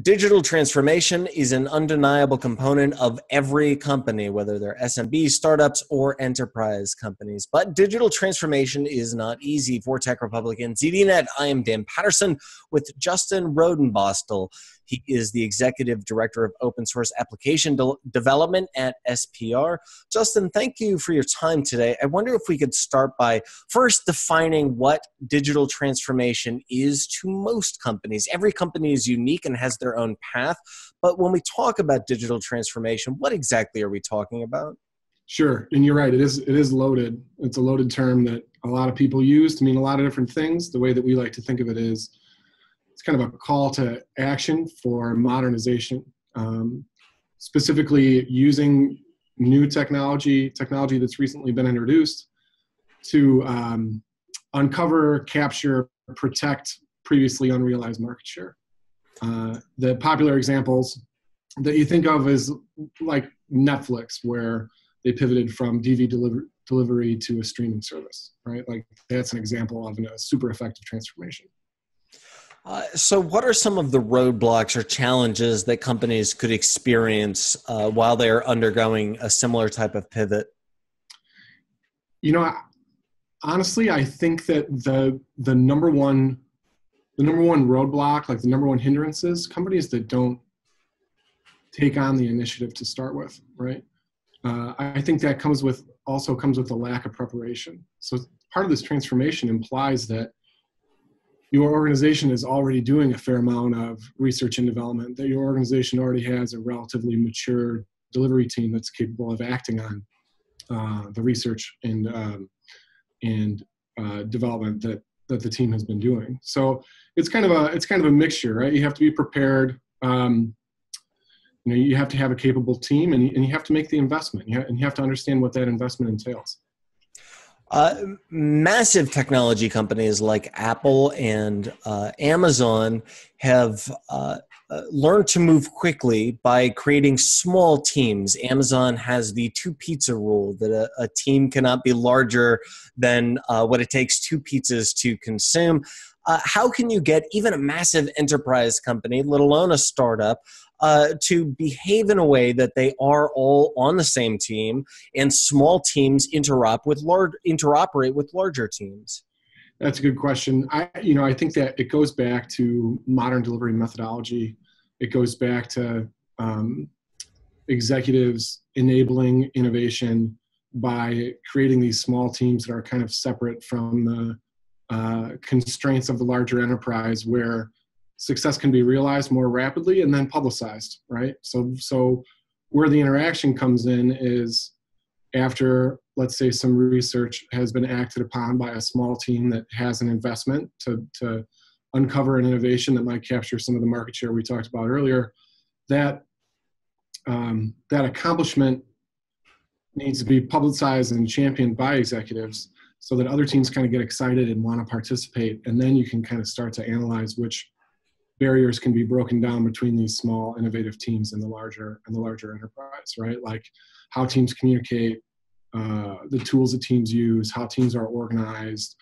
Digital transformation is an undeniable component of every company, whether they're SMB, startups, or enterprise companies. But digital transformation is not easy for Tech Republic and ZDNet. I am Dan Patterson with Justin Rodenbostel. He is the Executive Director of Open Source Application Development at SPR. Justin, thank you for your time today. I wonder if we could start by first defining what digital transformation is to most companies. Every company is unique and has their own path. But when we talk about digital transformation, what exactly are we talking about? Sure, and you're right. It is loaded. It's a loaded term that a lot of people use to mean a lot of different things. The way that we like to think of it is it's kind of a call to action for modernization, specifically using new technology that's recently been introduced to uncover, capture, protect previously unrealized market share. The popular examples that you think of is like Netflix, where they pivoted from DVD delivery to a streaming service, right? Like that's an example of a super effective transformation. So what are some of the roadblocks or challenges that companies could experience while they're undergoing a similar type of pivot? Honestly, I think that the number one roadblock, like the number one hindrance is companies that don't take on the initiative to start with, right? I think that also comes with a lack of preparation. So part of this transformation implies that your organization is already doing a fair amount of research and development, that your organization already has a relatively mature delivery team that's capable of acting on the research and development that the team has been doing. So it's kind of a mixture, right? You have to be prepared. You have to have a capable team, and you have to make the investment. And you have to understand what that investment entails. Massive technology companies like Apple and Amazon have learned to move quickly by creating small teams. Amazon has the 2 pizza rule, that a team cannot be larger than what it takes 2 pizzas to consume. How can you get even a massive enterprise company, let alone a startup, to behave in a way that they are all on the same team and small teams interoperate with larger teams? That's a good question. I think that it goes back to modern delivery methodology. It goes back to executives enabling innovation by creating these small teams that are kind of separate from the constraints of the larger enterprise, where success can be realized more rapidly and then publicized, right? So where the interaction comes in is after, let's say, some research has been acted upon by a small team that has an investment to uncover an innovation that might capture some of the market share we talked about earlier, that accomplishment needs to be publicized and championed by executives so that other teams kind of get excited and want to participate. And then you can kind of start to analyze which barriers can be broken down between these small innovative teams and the larger enterprise, right? Like how teams communicate, the tools that teams use, how teams are organized,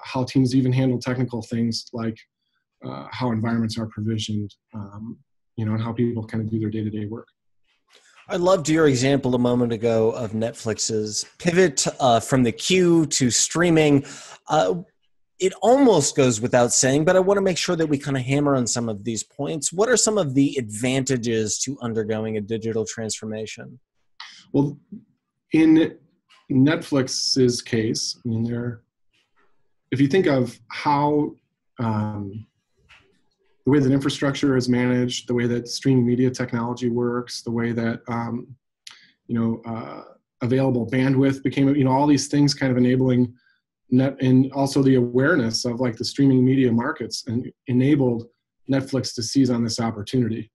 how teams even handle technical things like how environments are provisioned, and how people kind of do their day-to-day work. I loved your example a moment ago of Netflix's pivot from the queue to streaming. It almost goes without saying, but I want to make sure that we kind of hammer on some of these points. What are some of the advantages to undergoing a digital transformation? Well, in Netflix's case, if you think of how the way that infrastructure is managed, the way that streaming media technology works, the way that available bandwidth became, all these things kind of enabling and also the awareness of like the streaming media markets and enabled Netflix to seize on this opportunity.